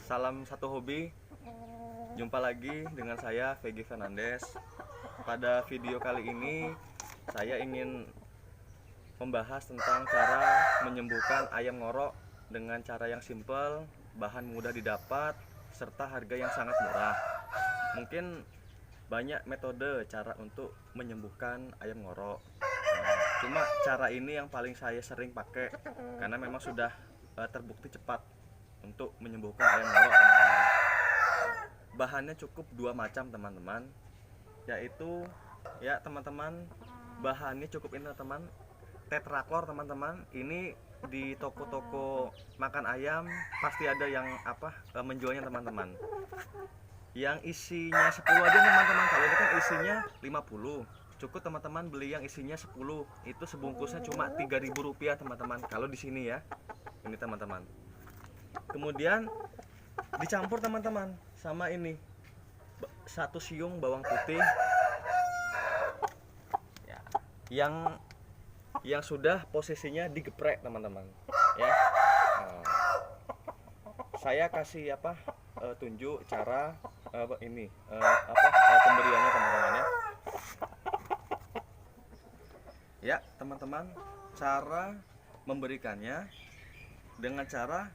Salam satu hobi. Jumpa lagi dengan saya VG Fernandes. Pada video kali ini saya ingin membahas tentang cara menyembuhkan ayam ngorok dengan cara yang simple, bahan mudah didapat, serta harga yang sangat murah. Mungkin banyak metode cara untuk menyembuhkan ayam ngorok. Cuma cara ini yang paling saya sering pakai karena memang sudah terbukti cepat untuk menyembuhkan ayam ngorok, teman-teman. Bahannya cukup dua macam, teman-teman, yaitu ya teman-teman, bahannya cukup ini teman, tetraklor, teman-teman. Ini di toko-toko makan ayam pasti ada yang menjualnya, teman-teman. Yang isinya 10 aja, teman-teman. Kalau ini kan isinya 50. Cukup teman-teman beli yang isinya 10. Itu sebungkusnya cuma Rp3.000, teman-teman. Kalau di sini ya. Ini, teman-teman. Kemudian dicampur, teman-teman, sama ini 1 siung bawang putih ya, yang sudah posisinya digeprek, teman-teman, ya. Saya kasih tunjuk cara pemberiannya, teman-teman, ya. Ya, teman-teman, cara memberikannya dengan cara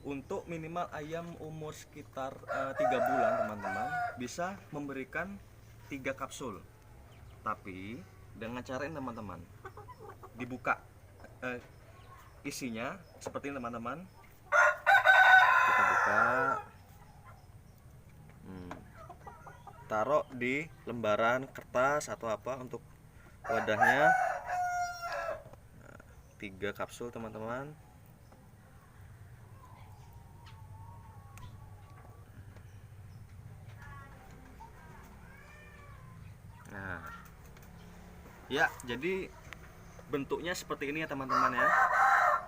untuk minimal ayam umur sekitar 3 bulan, teman-teman, bisa memberikan 3 kapsul. Tapi dengan cara ini, teman-teman, dibuka isinya seperti ini, teman-teman. Kita buka, taruh di lembaran kertas atau apa untuk wadahnya. 3 kapsul, teman-teman. Nah, ya, jadi bentuknya seperti ini ya, teman-teman, ya.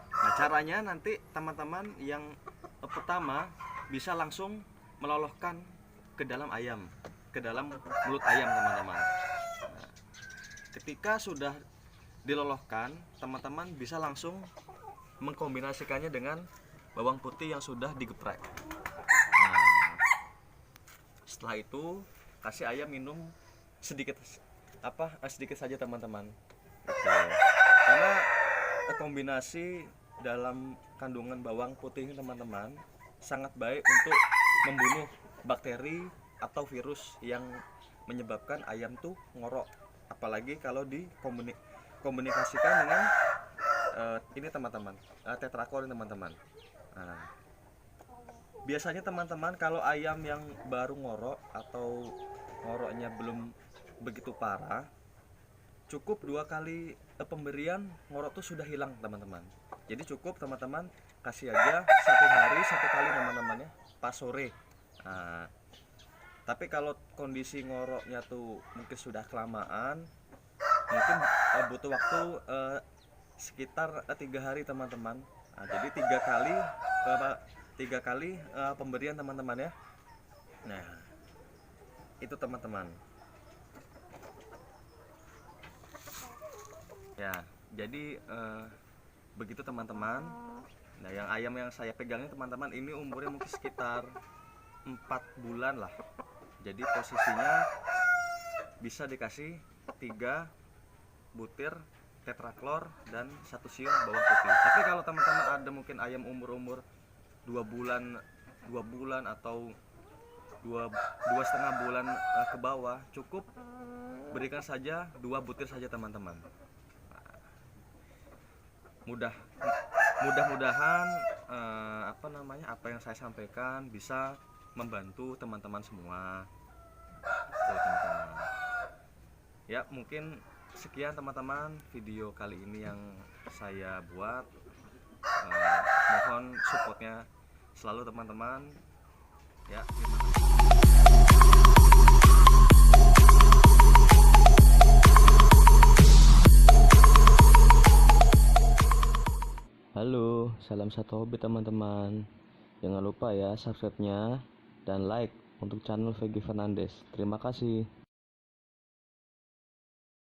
Nah, caranya nanti teman-teman yang pertama bisa langsung meloloskan ke dalam ayam, ke dalam mulut ayam, teman-teman. Nah, ketika sudah diloloskan, teman-teman bisa langsung mengkombinasikannya dengan bawang putih yang sudah digeprek. Nah, setelah itu kasih ayam minum sedikit saja, teman-teman. Karena kombinasi dalam kandungan bawang putih ini, teman-teman, sangat baik untuk membunuh bakteri atau virus yang menyebabkan ayam tuh ngorok, apalagi kalau dikomunikasikan dengan ini, teman-teman, tetraklor, teman-teman. Nah, biasanya, teman-teman, kalau ayam yang baru ngorok atau ngoroknya belum begitu parah, cukup 2 kali pemberian ngorok tuh sudah hilang, teman-teman. Jadi cukup, teman-teman, kasih aja 1 hari 1 kali, teman-teman, ya, pas sore. Nah, tapi kalau kondisi ngoroknya tuh mungkin sudah kelamaan, mungkin butuh waktu sekitar 3 hari, teman-teman. Nah, jadi 3 kali pemberian, teman-teman, ya. Nah, itu, teman-teman. Ya, jadi begitu, teman-teman. Nah, yang ayam yang saya pegang ini, teman-teman, ini umurnya mungkin sekitar 4 bulan lah. Jadi posisinya bisa dikasih 3 butir tetraklor dan 1 siung bawang putih. Tapi kalau teman-teman ada mungkin ayam umur 2 bulan atau 2,5 bulan ke bawah, cukup berikan saja 2 butir saja, teman-teman. Mudah-mudahan apa yang saya sampaikan bisa membantu teman-teman semua. Tuh, teman-teman. Ya, mungkin sekian, teman-teman, video kali ini yang saya buat. Mohon supportnya selalu, teman-teman. Ya, terima kasih. Halo, salam satu hobi, teman-teman. Jangan lupa ya subscribe-nya dan like untuk channel VG Fernandes. Terima kasih.